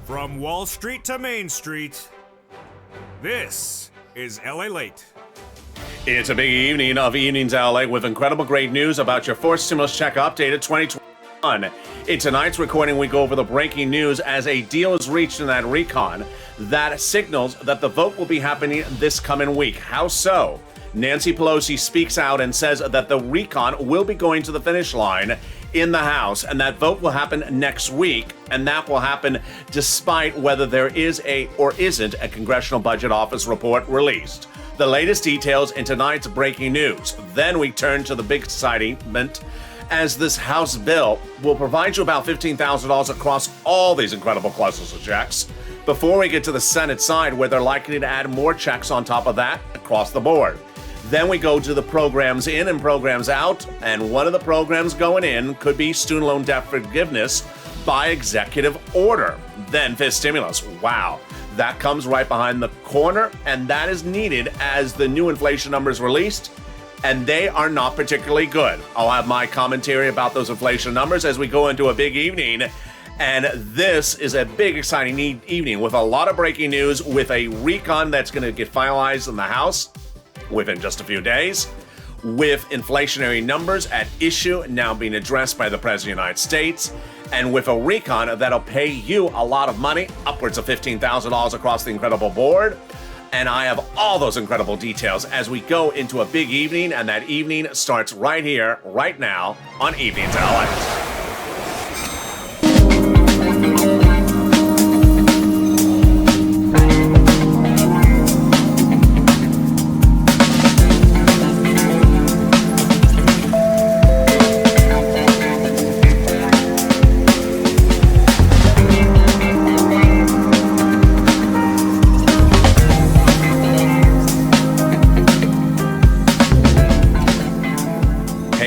From Wall Street to Main Street, this is LALATE. It's a big evening of Evenings LA with incredible great news about your fourth stimulus check updated 2021. In tonight's recording, we go over the breaking news as a deal is reached in that recon that signals that the vote will be happening this coming week. How so? Nancy Pelosi speaks out and says that the recon will be going to the finish line in the House, and that vote will happen next week, and that will happen despite whether there is a or isn't a Congressional Budget Office report released. The latest details in tonight's breaking news. Then we turn to the big excitement as this House bill will provide you about $15,000 across all these incredible clusters of checks before we get to the Senate side where they're likely to add more checks on top of that across the board. Then we go to the programs in and programs out, and one of the programs going in could be student loan debt forgiveness by executive order. Then fifth stimulus. Wow. That comes right behind the corner, and that is needed as the new inflation numbers released, and they are not particularly good. I'll have my commentary about those inflation numbers as we go into a big evening. And this is a big, exciting evening with a lot of breaking news, with a recon that's going to get finalized in the House within just a few days, with inflationary numbers at issue now being addressed by the President of the United States, and with a recon that'll pay you a lot of money, upwards of $15,000 across the incredible board. And I have all those incredible details as we go into a big evening, and that evening starts right here, right now, on Evenings LA.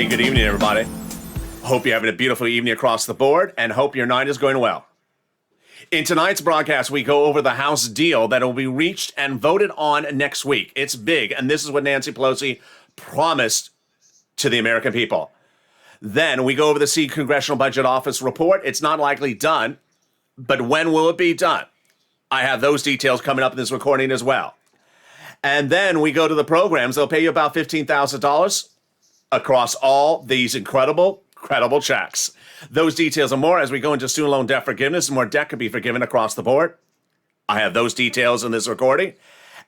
Good evening, everybody. Hope you're having a beautiful evening across the board, and hope your night is going well. In tonight's broadcast, we go over the House deal that will be reached and voted on next week. It's big, and this is what Nancy Pelosi promised to the American people. Then we go over the Congressional Budget Office report. It's not likely done, but when will it be done? I have those details coming up in this recording as well. And then we go to the programs. They'll pay you about $15,000 across all these incredible checks. Those details and more as we go into student loan debt forgiveness. More debt could be forgiven across the board. I have those details in this recording.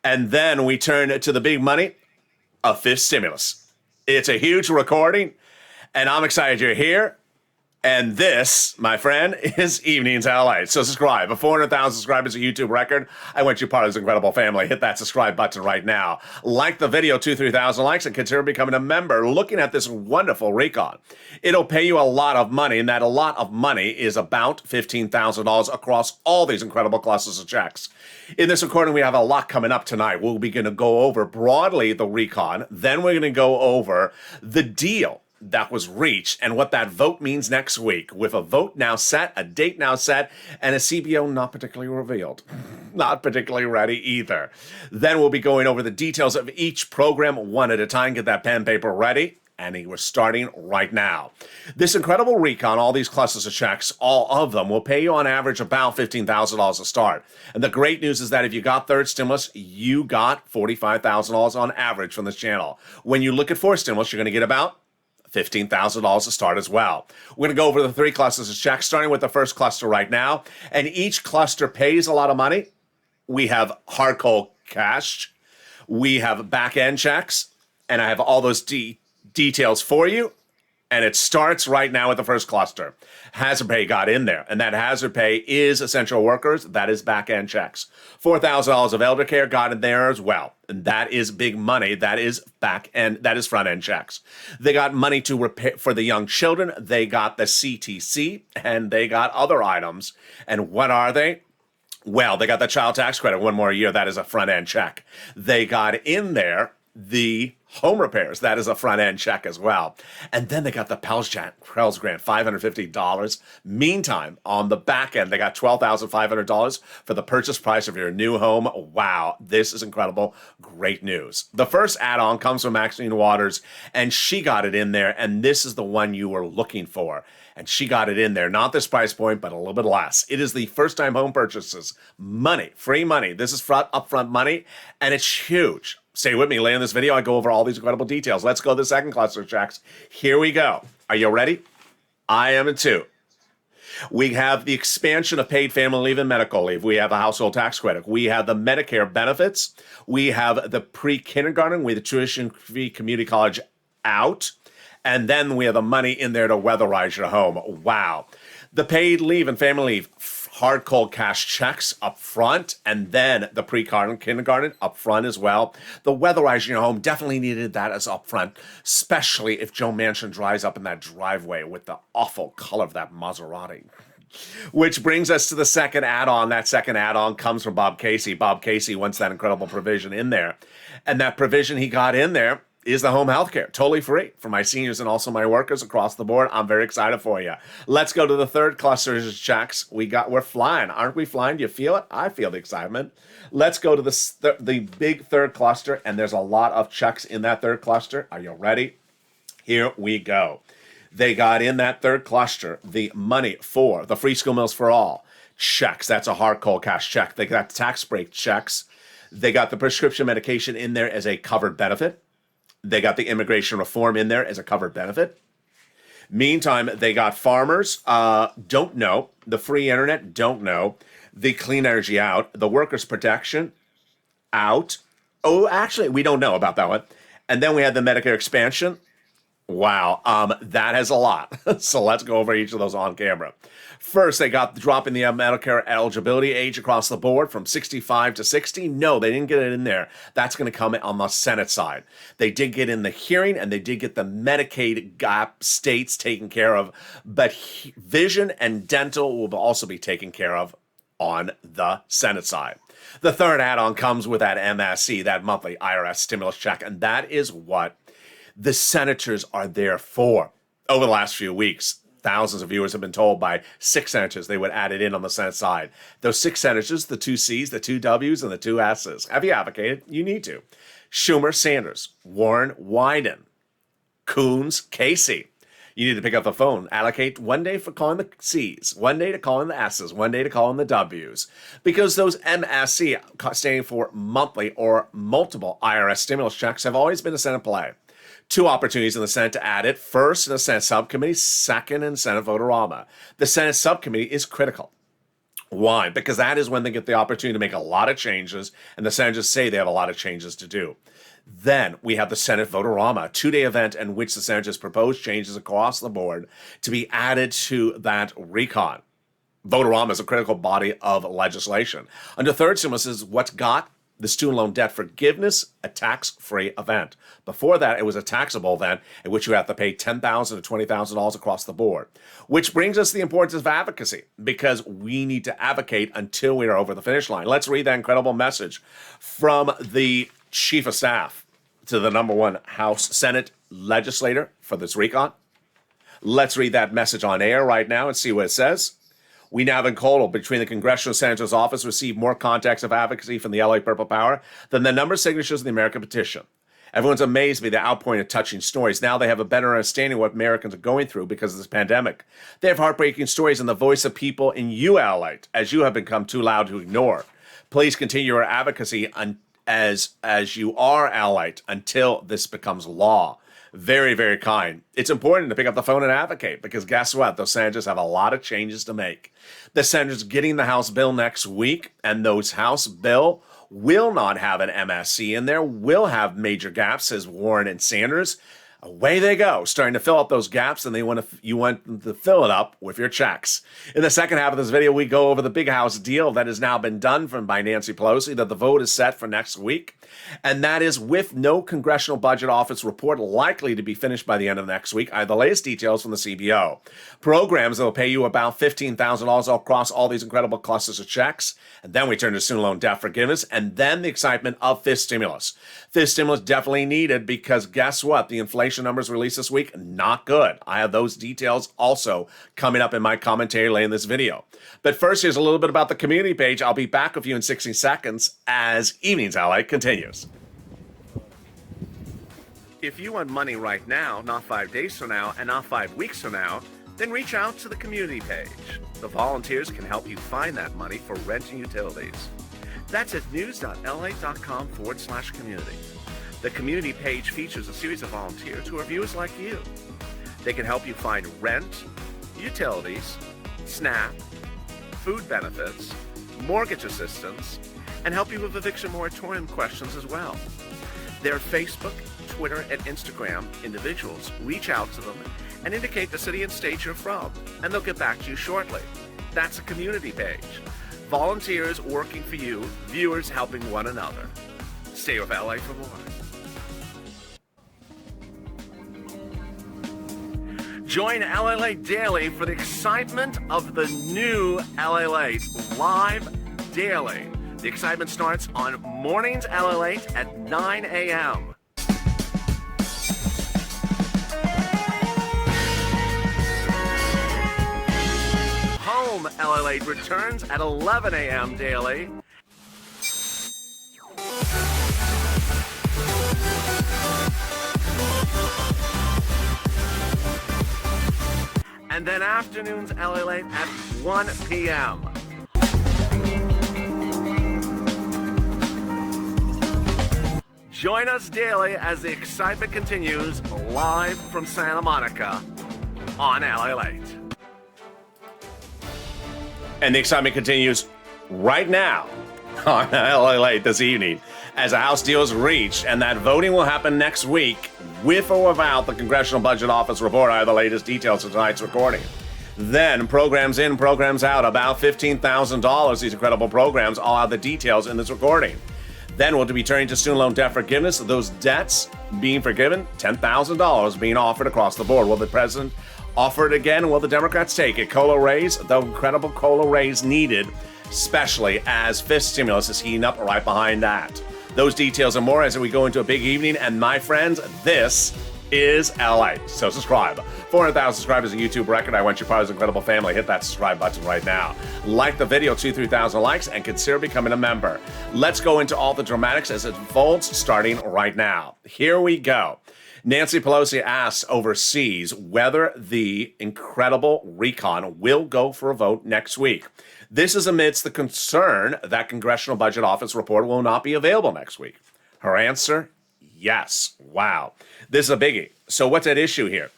And then we turn to the big money, a fifth stimulus. It's a huge recording, and I'm excited you're here. And this, my friend, is Evenings LA. So subscribe. At 400,000 subscribers, a YouTube record. I want you part of this incredible family. Hit that subscribe button right now. Like the video, 2,000-3,000 likes, and consider becoming a member. Looking at this wonderful recon. It'll pay you a lot of money, and that a lot of money is about $15,000 across all these incredible clusters of checks. In this recording, we have a lot coming up tonight. We'll be going to go over broadly the recon. Then we're going to go over the deal that was reached and what that vote means next week, with a vote now set, a date now set, and a CBO not particularly revealed. Not particularly ready either. Then we'll be going over the details of each program one at a time. Get that pen and paper ready. And we're starting right now. This incredible recon, all these clusters of checks, all of them will pay you on average about $15,000 to start. And the great news is that if you got third stimulus, you got $45,000 on average from this channel. When you look at fourth stimulus, you're going to get about $15,000 to start as well. We're going to go over the three clusters of checks, starting with the first cluster right now. And each cluster pays a lot of money. We have hard cold cash. We have back-end checks. And I have all those details for you. And it starts right now with the first cluster. Hazard pay got in there, and that hazard pay is essential workers. That is back-end checks. $4,000 of elder care got in there as well, and that is big money. That is back-end, that is front-end checks. They got money to repair for the young children. They got the CTC, and they got other items. And what are they? Well, they got the child tax credit one more year. That is a front-end check. They got in there the home repairs. That is a front-end check as well. And then they got the Pels Grant, $550. Meantime, on the back end, they got $12,500 for the purchase price of your new home. Wow, this is incredible. Great news. The first add-on comes from Maxine Waters, and she got it in there, and this is the one you were looking for. and she got it in there. Not this price point, but a little bit less. It is the first-time home purchases. Money, free money. This is upfront money, and it's huge. Stay with me. Later in this video, I go over all these incredible details. Let's go to the second cluster of checks. Here we go. Are you ready? I am too. We have the expansion of paid family leave and medical leave. We have a household tax credit. We have the Medicare benefits. We have the pre-kindergarten with the tuition-free community college out. And then we have the money in there to weatherize your home. Wow. The paid leave and family leave, hard cold cash checks up front, and then the pre-kindergarten up front as well. The weatherizing your home, definitely needed that as up front, especially if Joe Manchin drives up in that driveway with the awful color of that Maserati. Which brings us to the second add-on. That second add-on comes from Bob Casey. Bob Casey wants that incredible provision in there. And that provision he got in there is the home health care, totally free for my seniors and also my workers across the board. I'm very excited for you. Let's go to the third cluster of checks. We're flying. Aren't we flying? Do you feel it? I feel the excitement. Let's go to the big third cluster, and there's a lot of checks in that third cluster. Are you ready? Here we go. They got in that third cluster the money for the free school meals for all checks. That's a hard cold cash check. They got tax break checks. They got the prescription medication in there as a covered benefit. They got the immigration reform in there as a covered benefit. Meantime, they got farmers, don't know. The free internet, don't know. The clean energy out. The workers' protection, out. Oh, actually, we don't know about that one. And then we had the Medicare expansion. Wow, that has a lot. So let's go over each of those on camera. First, they got the drop in the Medicare eligibility age across the board from 65 to 60. No, they didn't get it in there. That's going to come on the Senate side. They did get in the hearing, and they did get the Medicaid gap states taken care of. But vision and dental will also be taken care of on the Senate side. The third add-on comes with that MSC, that monthly IRS stimulus check, and that is what the senators are there for. Over the last few weeks, thousands of viewers have been told by 6 senators they would add it in on the Senate side. Those 6 senators, the 2 C's, the 2 W's, and the 2 S's. Have you advocated? You need to. Schumer, Sanders, Warren, Wyden, Coons, Casey. You need to pick up the phone. Allocate one day for calling the C's, one day to call in the S's, one day to call in the W's. Because those MSC, standing for monthly or multiple IRS stimulus checks, have always been a Senate play. 2 opportunities in the Senate to add it. First, in the Senate subcommittee. Second, in Senate vote-a-rama. The Senate subcommittee is critical. Why? Because that is when they get the opportunity to make a lot of changes, and the senators say they have a lot of changes to do. Then we have the Senate vote-a-rama, a 2-day event in which the senators propose changes across the board to be added to that recon. Vote-a-rama is a critical body of legislation. Under third stimulus is what's got the student loan debt forgiveness, a tax-free event. Before that, it was a taxable event in which you have to pay $10,000 to $20,000 across the board. Which brings us to the importance of advocacy, because we need to advocate until we are over the finish line. Let's read that incredible message from the Chief of Staff to the #1 House Senate legislator for this recon. Let's read that message on air right now and see what it says. We now in total, between the Congressional Senator's Office, received more contacts of advocacy from the LA Purple Power than the number of signatures in the American petition. Everyone's amazed by the outpouring of touching stories. Now they have a better understanding of what Americans are going through because of this pandemic. They have heartbreaking stories in the voice of people in you, LALATE, as you have become too loud to ignore. Please continue your advocacy as you are LALATE until this becomes law. Very, very kind. It's important to pick up the phone and advocate, because guess what? Those senators have a lot of changes to make. The senators getting the House bill next week, and those House bill will not have an MSC in there, will have major gaps, says Warren and Sanders. Away they go, starting to fill up those gaps, and you want them to fill it up with your checks. In the second half of this video, we go over the big house deal that has now been done by Nancy Pelosi, that the vote is set for next week, and that is with no Congressional Budget Office report likely to be finished by the end of next week. I have the latest details from the CBO. Programs that will pay you about $15,000 across all these incredible clusters of checks, and then we turn to student loan debt forgiveness, and then the excitement of fifth stimulus. Fifth stimulus definitely needed, because guess what? The inflation numbers released this week, not good. I have those details also coming up in my commentary later in this video. But first, here's a little bit about the community page. I'll be back with you in 60 seconds as Evenings LA continues. If you want money right now, not 5 days from now, and not 5 weeks from now, then reach out to the community page. The volunteers can help you find that money for rent and utilities. That's at news.lalate.com/community. The community page features a series of volunteers who are viewers like you. They can help you find rent, utilities, SNAP, food benefits, mortgage assistance, and help you with eviction moratorium questions as well. Their Facebook, Twitter, and Instagram individuals reach out to them and indicate the city and state you're from, and they'll get back to you shortly. That's a community page. Volunteers working for you, viewers helping one another. Stay with LA for more. Join LALATE Daily for the excitement of the new LALATE live daily. The excitement starts on mornings LALATE at 9 a.m. Home LALATE returns at 11 a.m. daily. And then afternoons LALATE at 1 p.m. Join us daily as the excitement continues live from Santa Monica on LALATE. And the excitement continues right now on LALATE this evening as a House deal is reached, and that voting will happen next week with or without the Congressional Budget Office report. I have the latest details of tonight's recording. Then programs in, programs out, about $15,000. These incredible programs, all have the details in this recording. Then we'll be turning to student loan debt forgiveness. Those debts being forgiven, $10,000 being offered across the board. Will the president offer it again? Will the Democrats take it? COLA raise, the incredible COLA raise needed, especially as fifth stimulus is heating up right behind that. Those details and more as we go into a big evening. And my friends, this is LA. So subscribe. 400,000 subscribers, a YouTube record. I want you part of this incredible family. Hit that subscribe button right now. Like the video, 2,000-3,000 likes, and consider becoming a member. Let's go into all the dramatics as it unfolds, starting right now. Here we go. Nancy Pelosi asks overseas whether the incredible recon will go for a vote next week. This is amidst the concern that Congressional Budget Office report will not be available next week. Her answer, yes. Wow. This is a biggie. So what's at issue here?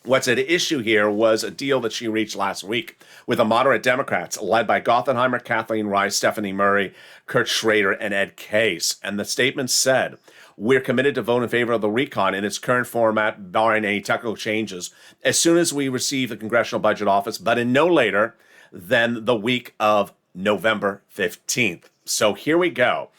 What's at issue here was a deal that she reached last week with the moderate Democrats led by Gothenheimer, Kathleen Rice, Stephanie Murray, Kurt Schrader, and Ed Case. And the statement said, we're committed to vote in favor of the recon in its current format, barring any technical changes, as soon as we receive the Congressional Budget Office, but in no later than the week of November 15th. So here we go.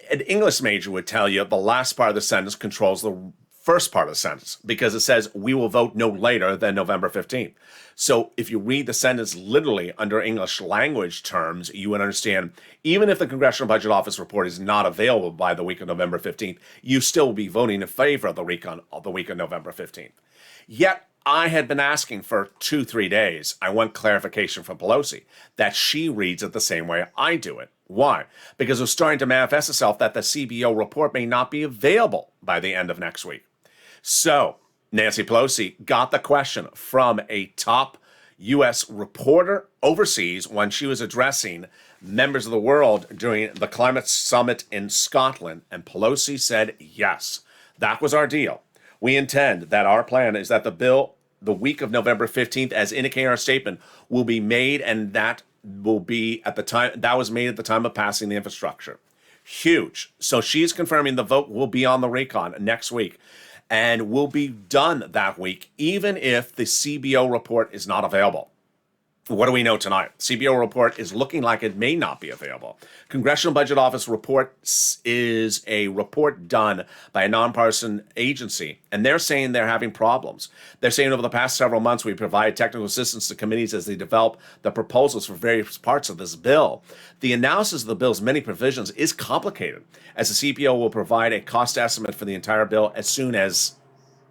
An English major would tell you the last part of the sentence controls the first part of the sentence because it says we will vote no later than November 15th. So if you read the sentence literally under English language terms, you would understand even if the Congressional Budget Office report is not available by the week of November 15th, you still will be voting in favor of the recon of the week of November 15th. Yet I had been asking for 2-3 days. I want clarification from Pelosi that she reads it the same way I do it. Why? Because it was starting to manifest itself that the CBO report may not be available by the end of next week. So Nancy Pelosi got the question from a top U.S. reporter overseas when she was addressing members of the world during the climate summit in Scotland. And Pelosi said, yes, that was our deal. We intend that our plan is that the bill, the week of November 15th, as indicated in our statement, will be made, and that will be at the time, that was made at the time of passing the infrastructure. Huge. So she's confirming the vote will be on the recon next week and will be done that week, even if the CBO report is not available. What do we know tonight? CBO report is looking like it may not be available. Congressional Budget Office report is a report done by a nonpartisan agency, and they're saying they're having problems. They're saying over the past several months, we provide technical assistance to committees as they develop the proposals for various parts of this bill. The analysis of the bill's many provisions is complicated, as the CBO will provide a cost estimate for the entire bill as soon as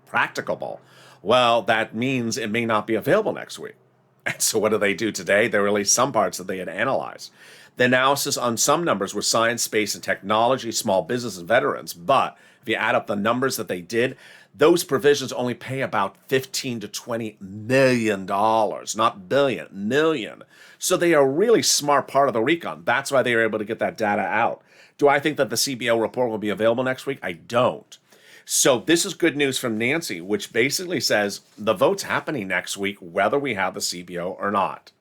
practicable. Well, that means it may not be available next week. And so what do they do today? They released some parts that they had analyzed. The analysis on some numbers were science, space, and technology, small business, and veterans, but If you add up the numbers that they did, those provisions only pay about $15 to $20 million, not billion, million. So they are a really smart part of the recon. That's why they were able to get that data out. Do I think that the CBO report will be available next week? I don't. So this is good news from Nancy, which basically says the vote's happening next week, whether we have the CBO or not.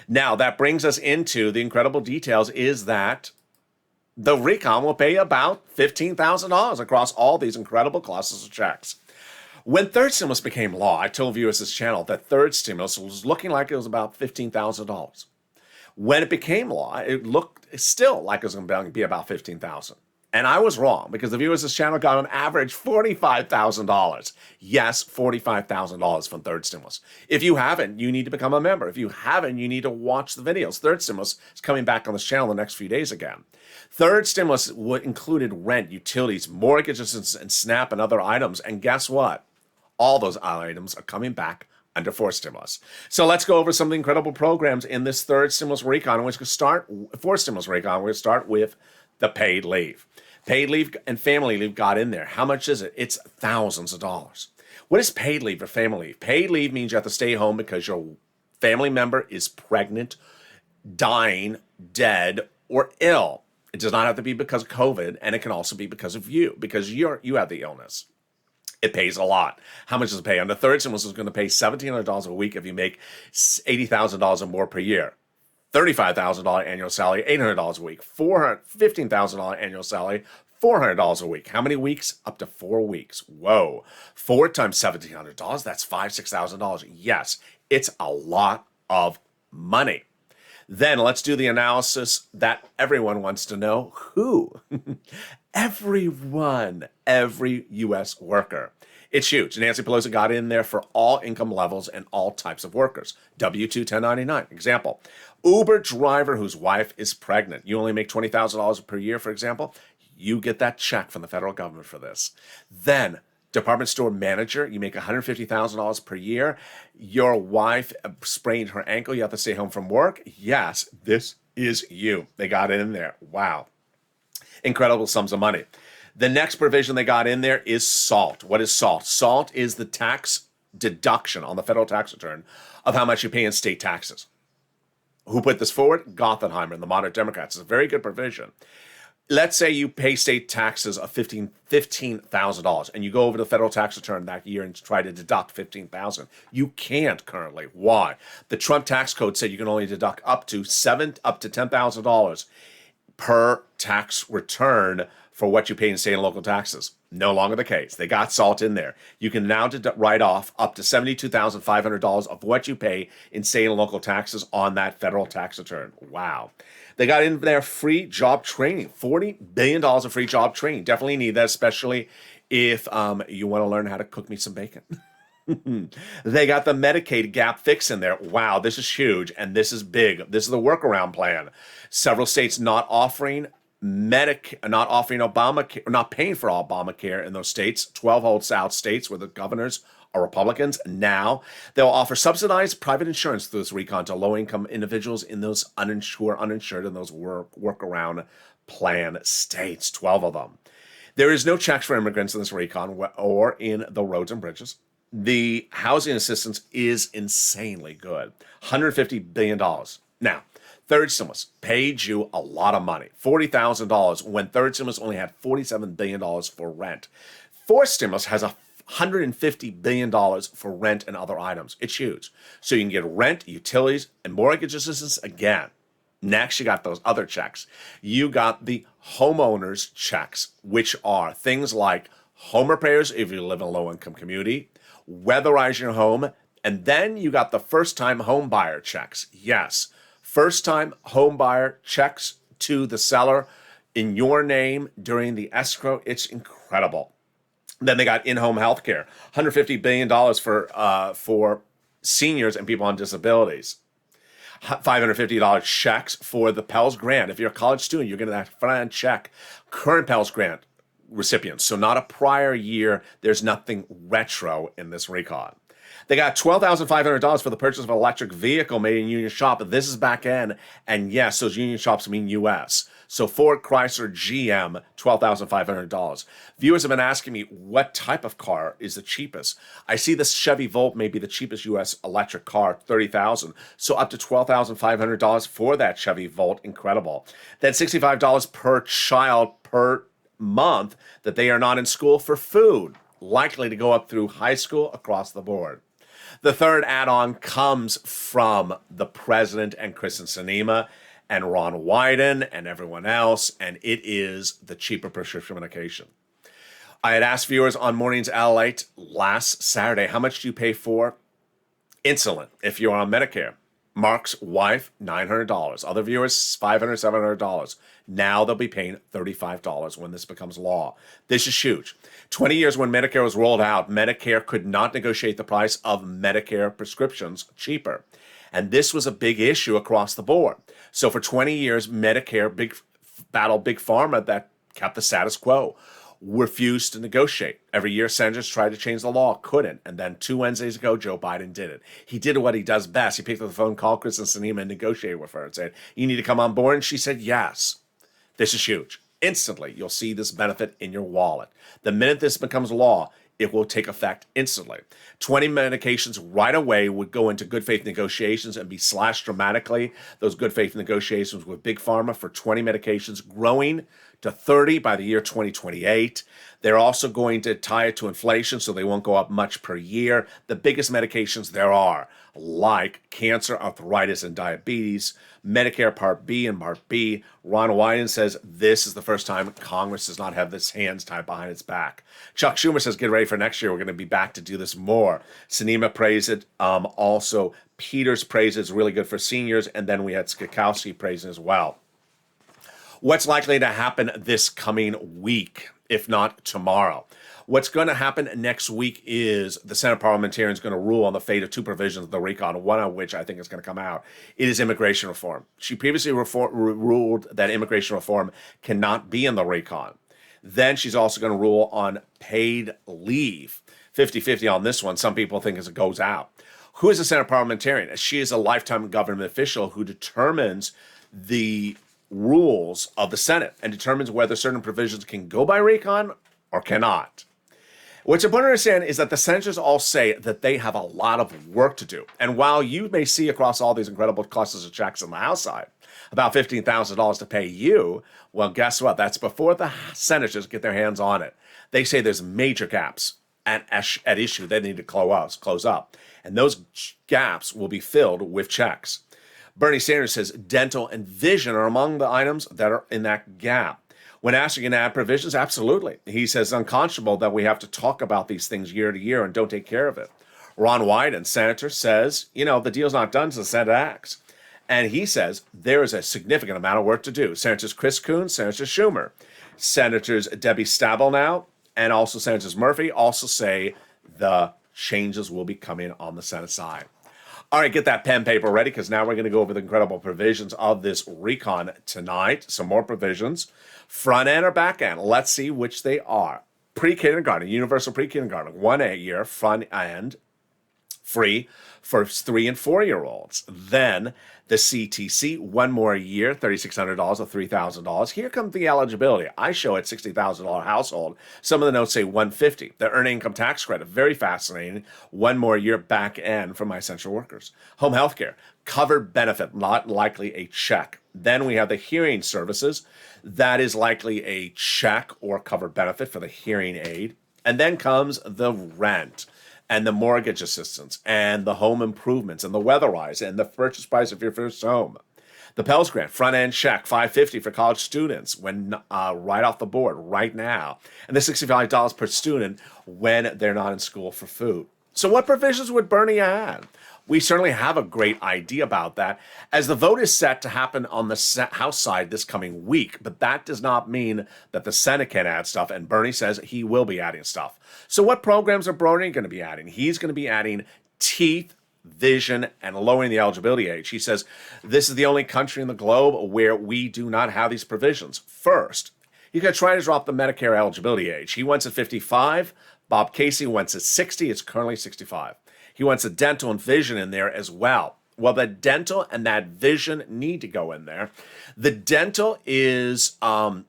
Now, that brings us into the incredible details is that the recon will pay about $15,000 across all these incredible classes of checks. When third stimulus became law, I told viewers this channel that third stimulus was looking like it was about $15,000. When it became law, it looked still like it was going to be about $15,000. And I was wrong because the viewers of this channel got on average $45,000. Yes, $45,000 from third stimulus. If you haven't, you need to become a member. If you haven't, you need to watch the videos. Third stimulus is coming back on this channel the next few days again. Third stimulus included rent, utilities, mortgages, and SNAP and other items. And guess what? All those items are coming back under fourth stimulus. So let's go over some of the incredible programs in this third stimulus recon. And we're going to start fourth stimulus recon. We're going to start with the paid leave. Paid leave and family leave got in there. How much is it? It's thousands of dollars. What is paid leave or family leave? Paid leave means you have to stay home because your family member is pregnant, dying, dead, or ill. It does not have to be because of COVID, and it can also be because of you, because you have the illness. It pays a lot. How much does it pay? Under third stimulus is going to pay $1,700 a week if you make $80,000 or more per year. $35,000 annual salary, $800 a week. $15,000 annual salary, $400 a week. How many weeks? Up to 4 weeks. Whoa. 4 times $1,700, that's $5,000, $6,000. Yes, it's a lot of money. Then let's do the analysis that everyone wants to know. Who? Everyone. Every U.S. worker. It's huge. Nancy Pelosi got in there for all income levels and all types of workers. W-2 1099. Example, Uber driver whose wife is pregnant. You only make $20,000 per year, for example. You get that check from the federal government for this. Then department store manager, you make $150,000 per year. Your wife sprained her ankle. You have to stay home from work. Yes, this is you. They got it in there. Wow. Incredible sums of money. The next provision they got in there is SALT. What is SALT? SALT is the tax deduction on the federal tax return of how much you pay in state taxes. Who put this forward? Gothenheimer and the moderate Democrats. It's a very good provision. Let's say you pay state taxes of $15,000 and you go over to the federal tax return that year and try to deduct $15,000. You can't currently. Why? The Trump tax code said you can only deduct up to $10,000 per tax return for what you pay in state and local taxes. No longer the case. They got SALT in there. You can now write off up to $72,500 of what you pay in state and local taxes on that federal tax return. Wow. They got in there free job training, $40 billion of free job training. Definitely need that, especially if you want to learn how to cook me some bacon. They got the Medicaid gap fix in there. Wow, this is huge, and this is big. This is the workaround plan. Several states not offering Obamacare, not paying for Obamacare in those states. 12 hold South states where the governors are Republicans. Now they'll offer subsidized private insurance through this recon to low-income individuals in those uninsured in those workaround plan states. 12 of them. There is no checks for immigrants in this recon or in the roads and bridges. The housing assistance is insanely good. $150 billion. Now, third stimulus paid you a lot of money, $40,000, when third stimulus only had $47 billion for rent. Fourth stimulus has $150 billion for rent and other items. It's huge. So you can get rent, utilities, and mortgage assistance again. Next, you got those other checks. You got the homeowners checks, which are things like home repairs if you live in a low-income community, weatherize your home, and then you got the first-time home buyer checks. Yes, first-time home buyer checks to the seller in your name during the escrow. It's incredible. Then they got in-home health care, $150 billion for seniors and people on disabilities. $550 checks for the Pell Grant. If you're a college student, you're getting that front-end check. Current Pell Grant recipients, so not a prior year. There's nothing retro in this recon. They got $12,500 for the purchase of an electric vehicle made in union shop. This is back end, and yes, those union shops mean U.S. So Ford, Chrysler, GM, $12,500. Viewers have been asking me what type of car is the cheapest. I see this Chevy Volt may be the cheapest U.S. electric car, $30,000. So up to $12,500 for that Chevy Volt. Incredible. Then $65 per child per month that they are not in school for food, likely to go up through high school across the board. The third add-on comes from the president and Kristen Sinema and Ron Wyden and everyone else, and it is the cheaper prescription medication. I had asked viewers on Mornings LALATE last Saturday, how much do you pay for insulin if you're on Medicare? Mark's wife, $900. Other viewers, $500, $700. Now they'll be paying $35 when this becomes law. This is huge. 20 years when Medicare was rolled out, Medicare could not negotiate the price of Medicare prescriptions cheaper. And this was a big issue across the board. So for 20 years, Medicare big pharma that kept the status quo, refused to negotiate. Every year, senators tried to change the law, couldn't. And then 2 Wednesdays ago, Joe Biden did it. He did what he does best. He picked up the phone, called Kristen Sinema, and negotiated with her and said, you need to come on board. And she said, yes. This is huge. Instantly, you'll see this benefit in your wallet. The minute this becomes law, it will take effect instantly. 20 medications right away would go into good faith negotiations and be slashed dramatically. Those good faith negotiations with Big Pharma for 20 medications growing to 30 by the year 2028. They're also going to tie it to inflation so they won't go up much per year. The biggest medications there are, like cancer, arthritis, and diabetes, Medicare Part B and Part B. Ron Wyden says this is the first time Congress does not have its hands tied behind its back. Chuck Schumer says get ready for next year. We're going to be back to do this more. Sinema praised it. Also, Peters praised it's really good for seniors. And then we had Skakowski praising as well. What's likely to happen this coming week, if not tomorrow? What's going to happen next week is the Senate parliamentarian is going to rule on the fate of 2 provisions of the recon, one of which I think is going to come out. It is immigration reform. She previously ruled that immigration reform cannot be in the recon. Then she's also going to rule on paid leave. 50-50 on this one. Some people think as it goes out. Who is a Senate parliamentarian? She is a lifetime government official who determines the rules of the Senate and determines whether certain provisions can go by recon or cannot. What's important to understand is that the senators all say that they have a lot of work to do. And while you may see across all these incredible clusters of checks on the House side, about $15,000 to pay you, well, guess what? That's before the senators get their hands on it. They say there's major gaps at issue they need to close up. And those gaps will be filled with checks. Bernie Sanders says dental and vision are among the items that are in that gap. When asked, are you going to add provisions? Absolutely. He says it's unconscionable that we have to talk about these things year to year and don't take care of it. Ron Wyden, senator, says, the deal's not done until the Senate acts. And he says there is a significant amount of work to do. Senators Chris Coons, Senator Schumer, Senators Debbie Stabenow, and also Senators Murphy also say the changes will be coming on the Senate side. All right, get that pen paper ready because now we're going to go over the incredible provisions of this recon tonight. Some more provisions. Front end or back end? Let's see which they are. Pre-kindergarten, universal pre-kindergarten, 1 year, front end, free for 3 and 4-year-olds. Then the CTC, 1 more year, $3,600 or $3,000. Here comes the eligibility. I show it $60,000 household. Some of the notes say $150,000. The earned income tax credit, very fascinating. 1 more year back end for my essential workers. Home health care, covered benefit, not likely a check. Then we have the hearing services. That is likely a check or covered benefit for the hearing aid. And then comes the rent and the mortgage assistance and the home improvements and the weatherize and the purchase price of your first home. The Pell Grant, front end check, $550 for college students when right off the board right now. And the $65 per student when they're not in school for food. So what provisions would Bernie add? We certainly have a great idea about that, as the vote is set to happen on the House side this coming week. But that does not mean that the Senate can add stuff, and Bernie says he will be adding stuff. So what programs are Bernie going to be adding? He's going to be adding teeth, vision, and lowering the eligibility age. He says this is the only country in the globe where we do not have these provisions. First, you can try to drop the Medicare eligibility age. He wants at 55. Bob Casey wants at 60. It's currently 65. He wants a dental and vision in there as well. Well, the dental and that vision need to go in there. The dental is a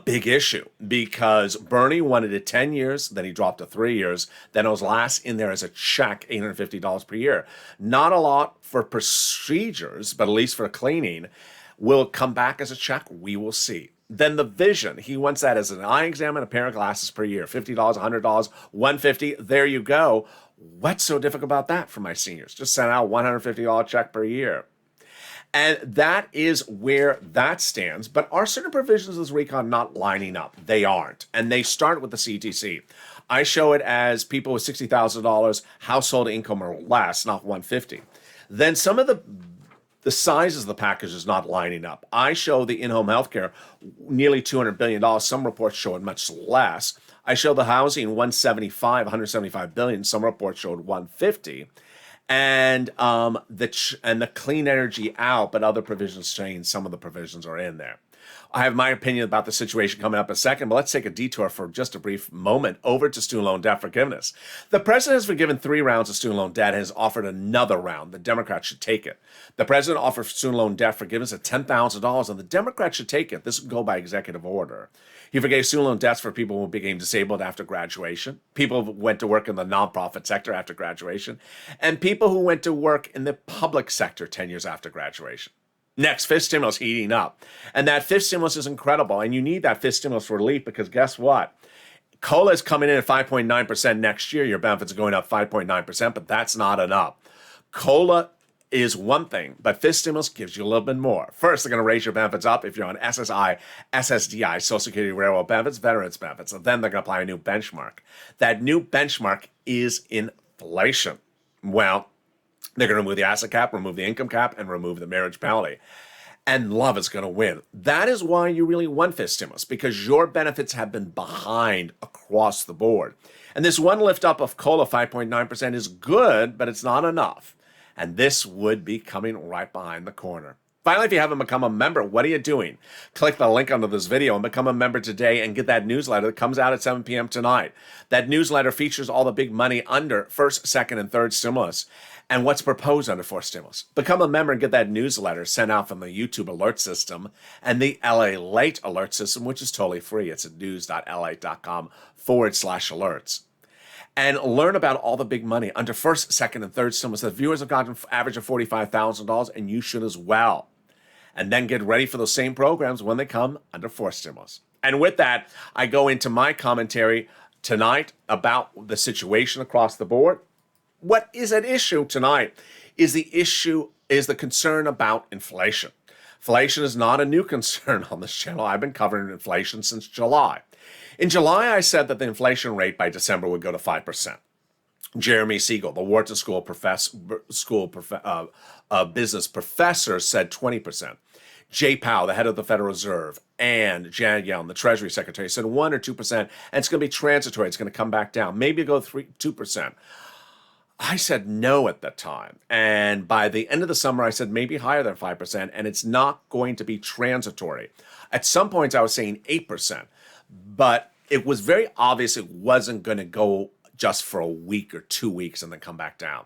big issue because Bernie wanted it 10 years, then he dropped to 3 years, then it was last in there as a check, $850 per year. Not a lot for procedures, but at least for cleaning. Will it come back as a check? We will see. Then the vision, he wants that as an eye exam and a pair of glasses per year, $50, $100, $150. There you go. What's so difficult about that for my seniors? Just send out a $150 check per year. And that is where that stands. But are certain provisions of this recon not lining up? They aren't. And they start with the CTC. I show it as people with $60,000 household income or less, not $150. Then some of the sizes of the package is not lining up. I show the in-home healthcare nearly $200 billion. Some reports show it much less. I show the housing 175 billion. Some reports showed 150. And the clean energy out, but other provisions change. Some of the provisions are in there. I have my opinion about the situation coming up in a second, but let's take a detour for just a brief moment over to student loan debt forgiveness. The president has forgiven 3 rounds of student loan debt and has offered another round. The Democrats should take it. The president offered student loan debt forgiveness at $10,000, and the Democrats should take it. This would go by executive order. He forgave student loan debts for people who became disabled after graduation, people who went to work in the nonprofit sector after graduation, and people who went to work in the public sector 10 years after graduation. Next, fifth stimulus heating up. And that fifth stimulus is incredible. And you need that fifth stimulus for relief because guess what? COLA is coming in at 5.9% next year. Your benefits are going up 5.9%, but that's not enough. COLA is one thing, but fifth stimulus gives you a little bit more. First, they're going to raise your benefits up if you're on SSI, SSDI, Social Security Railroad benefits, veterans benefits. And then they're going to apply a new benchmark. That new benchmark is inflation. Well, they're going to remove the asset cap, remove the income cap, and remove the marriage penalty. And love is going to win. That is why you really want fifth stimulus, because your benefits have been behind across the board. And this one lift up of COLA 5.9% is good, but it's not enough. And this would be coming right behind the corner. Finally, if you haven't become a member, what are you doing? Click the link under this video and become a member today and get that newsletter that comes out at 7 p.m. tonight. That newsletter features all the big money under first, second, and third stimulus and what's proposed under fourth stimulus. Become a member and get that newsletter sent out from the YouTube alert system and the LALATE alert system, which is totally free. It's at news.lalate.com/alerts. And learn about all the big money under first, second, and third stimulus. The viewers have gotten an average of $45,000, and you should as well. And then get ready for those same programs when they come under fourth stimulus. And with that, I go into my commentary tonight about the situation across the board. What is at issue tonight is the concern about inflation. Inflation is not a new concern on this channel. I've been covering inflation since July. In July, I said that the inflation rate by December would go to 5%. Jeremy Siegel, the Wharton business professor, said 20%. Jay Powell, the head of the Federal Reserve, and Janet Yellen, the Treasury Secretary, said 1 or 2%, and it's going to be transitory. It's going to come back down. Maybe go 2%. I said no at that time. And by the end of the summer, I said maybe higher than 5%, and it's not going to be transitory. At some points, I was saying 8%, but it was very obvious it wasn't going to go just for a week or 2 weeks and then come back down.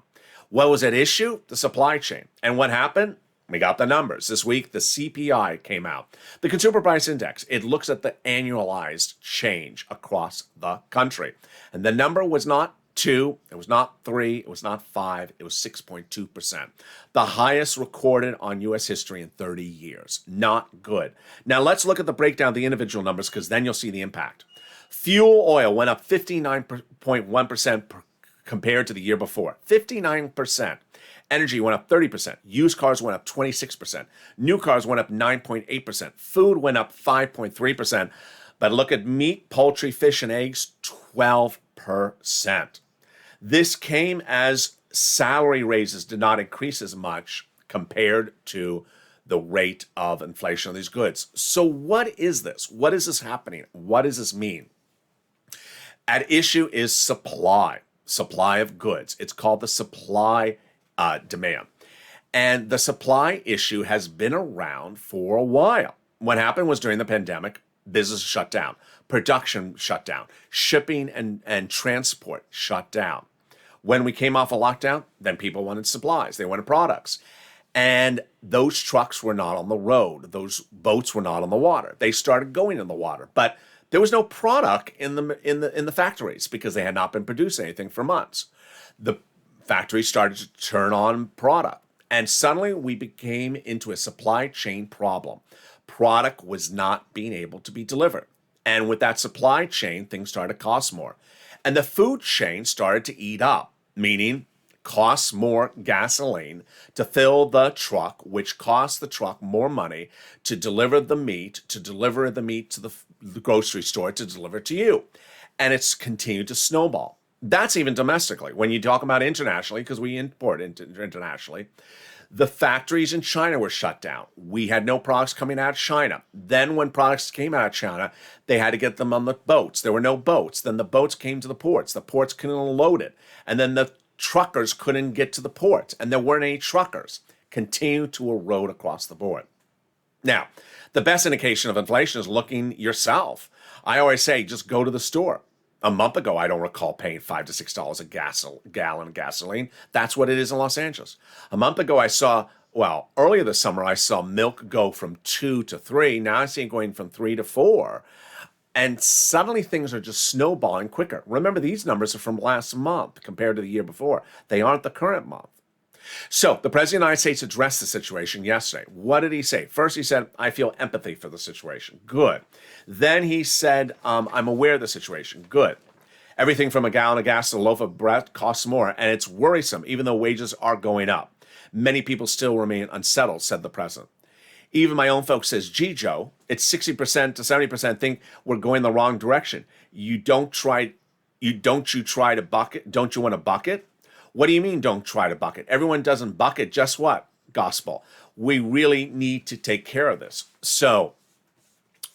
What was at issue? The supply chain. And what happened? We got the numbers. This week, the CPI came out. The Consumer Price Index, it looks at the annualized change across the country. And the number was not 2, it was not 3, it was not 5, it was 6.2%. The highest recorded on U.S. history in 30 years. Not good. Now let's look at the breakdown of the individual numbers because then you'll see the impact. Fuel oil went up 59.1% compared to the year before. 59%. Energy went up 30%. Used cars went up 26%. New cars went up 9.8%. Food went up 5.3%. But look at meat, poultry, fish, and eggs, 12%. This came as salary raises did not increase as much compared to the rate of inflation of these goods. So what is this? What is this happening? What does this mean? At issue is supply of goods. It's called the supply demand. And the supply issue has been around for a while. What happened was during the pandemic, business shut down, production shut down, shipping and transport shut down. When we came off a lockdown, then people wanted supplies. They wanted products. And those trucks were not on the road. Those boats were not on the water. They started going in the water, but there was no product in the factories because they had not been producing anything for months. The factories started to turn on product, and suddenly we became into a supply chain problem. Product was not being able to be delivered. And with that supply chain, things started to cost more. And the food chain started to eat up, meaning costs more gasoline to fill the truck, which costs the truck more money to deliver the meat to the grocery store, to deliver to you. And it's continued to snowball. That's even domestically. When you talk about internationally, because we import internationally, the factories in China were shut down. We had no products coming out of China. Then when products came out of China, they had to get them on the boats. There were no boats. Then the boats came to the ports. The ports couldn't unload it. And then the truckers couldn't get to the port, and there weren't any truckers. Continue to erode across the board. Now, the best indication of inflation is looking yourself. I always say, just go to the store. A month ago, I don't recall paying $5 to $6 a gallon of gasoline. That's what it is in Los Angeles. A month ago, earlier this summer, I saw milk go from 2 to 3. Now I see it going from 3 to 4. And suddenly things are just snowballing quicker. Remember, these numbers are from last month compared to the year before. They aren't the current month. So the President of the United States addressed the situation yesterday. What did he say? First, he said, I feel empathy for the situation. Good. Then he said, I'm aware of the situation. Good. Everything from a gallon of gas to a loaf of bread costs more, and it's worrisome, even though wages are going up. Many people still remain unsettled, said the President. Even my own folks says, gee, Joe, it's 60% to 70% think we're going the wrong direction. Don't you try to bucket? Don't you want to bucket? What do you mean don't try to bucket? Everyone doesn't bucket. Just what? Gospel. We really need to take care of this. So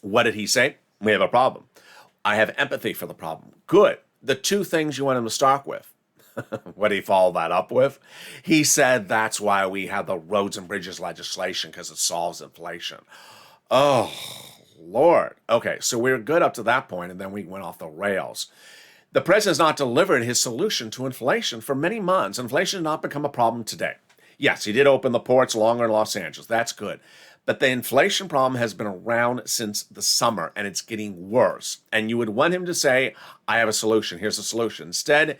what did he say? We have a problem. I have empathy for the problem. Good. The two things you want him to start with. What did he follow that up with? He said that's why we have the roads and bridges legislation, because it solves inflation. Oh, Lord. Okay, so we were good up to that point, and then we went off the rails. The president has not delivered his solution to inflation for many months. Inflation has not become a problem today. Yes, he did open the ports longer in Los Angeles. That's good. But the inflation problem has been around since the summer, and it's getting worse. And you would want him to say, I have a solution. Here's a solution. Instead,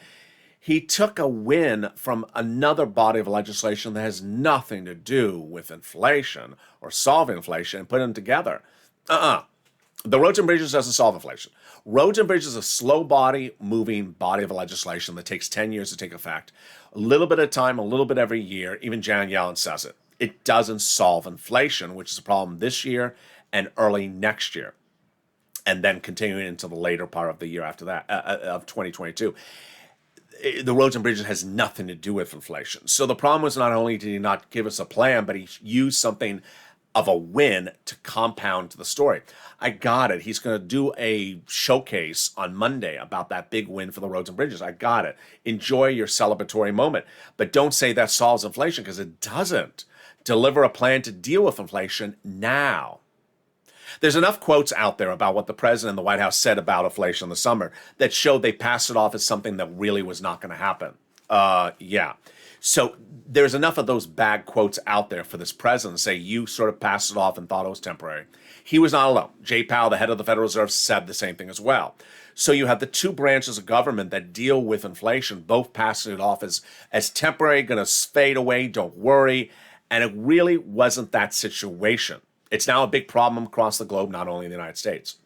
he took a win from another body of legislation that has nothing to do with inflation or solve inflation and put them together. The roads and bridges doesn't solve inflation. Roads and bridges is a slow moving body of legislation that takes 10 years to take effect. A little bit of time, a little bit every year. Even Janet Yellen says it. It doesn't solve inflation, which is a problem this year and early next year, and then continuing into the later part of the year after that, of 2022. The roads and bridges has nothing to do with inflation. So the problem was, not only did he not give us a plan, but he used something of a win to compound the story. I got it. He's going to do a showcase on Monday about that big win for the roads and bridges. I got it. Enjoy your celebratory moment. But don't say that solves inflation, because it doesn't. Deliver a plan to deal with inflation now. There's enough quotes out there about what the president and the White House said about inflation in the summer that showed they passed it off as something that really was not going to happen. Yeah. So there's enough of those bad quotes out there for this president to say you sort of passed it off and thought it was temporary. He was not alone. Jay Powell, the head of the Federal Reserve, said the same thing as well. So you have the two branches of government that deal with inflation, both passing it off as temporary, going to fade away, don't worry. And it really wasn't that situation. It's now a big problem across the globe, not only in the United States.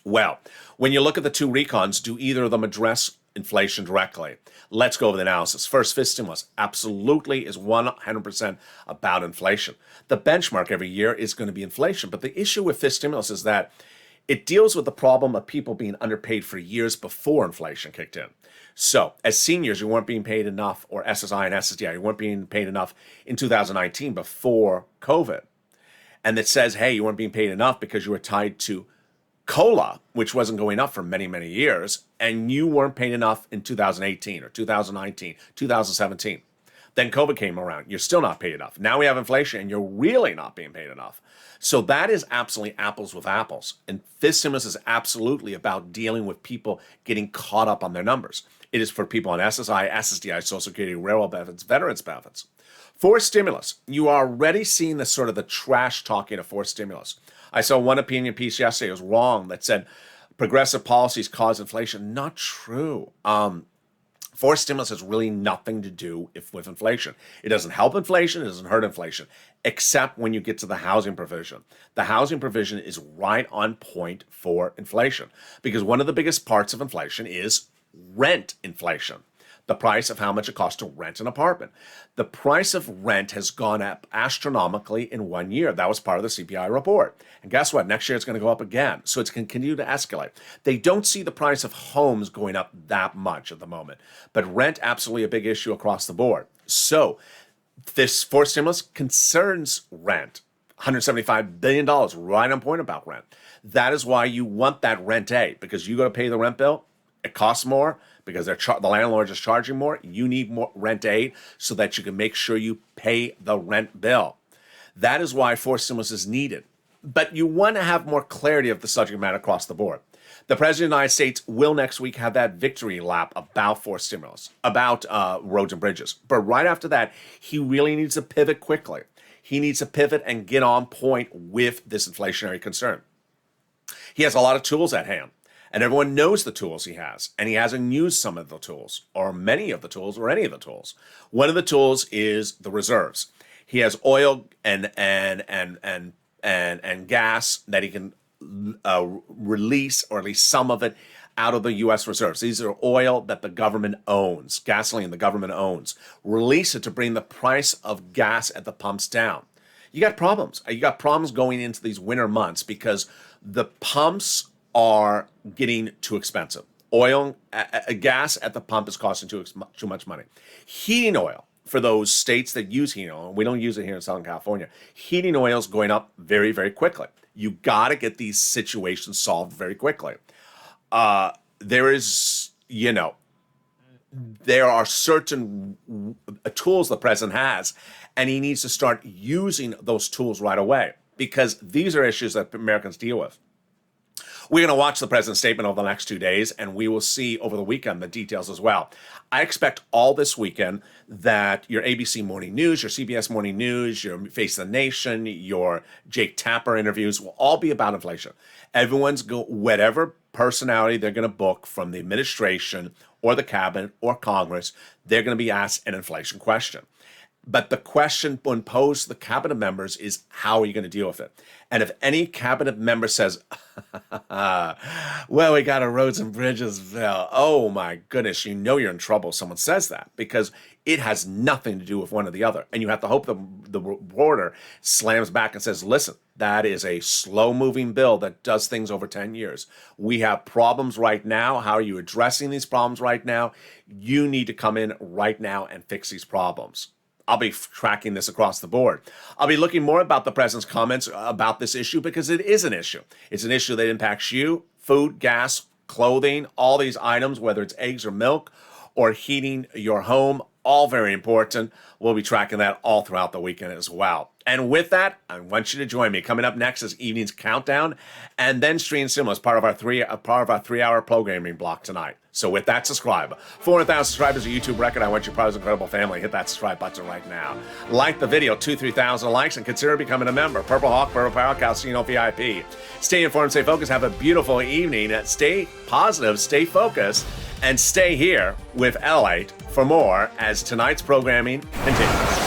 Well, when you look at the two recons, do either of them address inflation directly? Let's go over the analysis. First, fifth stimulus absolutely is 100% about inflation. The benchmark every year is going to be inflation. But the issue with fifth stimulus is that it deals with the problem of people being underpaid for years before inflation kicked in. So as seniors, you weren't being paid enough, or SSI and SSDI, you weren't being paid enough in 2019 before COVID. And it says, hey, you weren't being paid enough because you were tied to COLA, which wasn't going up for many, many years, and you weren't paid enough in 2018 or 2019, 2017. Then COVID came around. You're still not paid enough. Now we have inflation, and you're really not being paid enough. So that is absolutely apples with apples. And fifth stimulus is absolutely about dealing with people getting caught up on their numbers. It is for people on SSI, SSDI, Social Security, railroad benefits, veterans benefits. Forced stimulus. You are already seeing the trash talking of forced stimulus. I saw one opinion piece yesterday, it was wrong, that said progressive policies cause inflation. Not true. Forced stimulus has really nothing to do with inflation. It doesn't help inflation, it doesn't hurt inflation, except when you get to the housing provision. The housing provision is right on point for inflation, because one of the biggest parts of inflation is rent inflation. The price of how much it costs to rent an apartment. The price of rent has gone up astronomically in 1 year. That was part of the CPI report. And guess what? Next year it's going to go up again. So it's going to continue to escalate. They don't see the price of homes going up that much at the moment. But rent, absolutely a big issue across the board. So this forced stimulus concerns rent. $175 billion, right on point about rent. That is why you want that rent aid, because you got to pay the rent bill. It costs more because the landlord is charging more. You need more rent aid so that you can make sure you pay the rent bill. That is why forced stimulus is needed. But you want to have more clarity of the subject matter across the board. The President of the United States will next week have that victory lap about forced stimulus, about roads and bridges. But right after that, he really needs to pivot quickly. He needs to pivot and get on point with this inflationary concern. He has a lot of tools at hand. And everyone knows the tools he has, and he hasn't used some of the tools, or many of the tools, or any of the tools. One of the tools is the reserves. He has oil and gas that he can release, or at least some of it, out of the U.S. reserves. These are oil that the government owns, gasoline the government owns. Release it to bring the price of gas at the pumps down. You got problems. You got problems going into these winter months because the pumps are getting too expensive. Oil, gas at the pump is costing too much money. Heating oil, for those states that use heating oil, we don't use it here in Southern California, heating oil is going up very, very quickly. You got to get these situations solved very quickly. There are certain tools the president has, and he needs to start using those tools right away, because these are issues that Americans deal with. We're going to watch the president's statement over the next 2 days, and we will see over the weekend the details as well. I expect all this weekend that your ABC Morning News, your CBS Morning News, your Face of the Nation, your Jake Tapper interviews will all be about inflation. Whatever personality they're going to book from the administration or the cabinet or Congress, they're going to be asked an inflation question. But the question when posed to the cabinet members is, how are you going to deal with it? And if any cabinet member says, well, we got a roads and bridges bill, oh my goodness, you know you're in trouble if someone says that, because it has nothing to do with one or the other. And you have to hope the reporter slams back and says, listen, that is a slow-moving bill that does things over 10 years. We have problems right now. How are you addressing these problems right now? You need to come in right now and fix these problems. I'll be tracking this across the board. I'll be looking more about the president's comments about this issue, because it is an issue. It's an issue that impacts you, food, gas, clothing, all these items, whether it's eggs or milk or heating your home, all very important. We'll be tracking that all throughout the weekend as well. And with that, I want you to join me. Coming up next is Evening's Countdown, and then Stream Cinema as part of our 3-hour programming block tonight. So with that, subscribe. 400,000 subscribers, a YouTube record. I want you part of this incredible family. Hit that subscribe button right now. Like the video, 2,000-3,000 likes, and consider becoming a member. Purple Hawk, Purple Power, Calcino VIP. Stay informed, stay focused. Have a beautiful evening. Stay positive, stay focused, and stay here with LALATE for more as tonight's programming continues.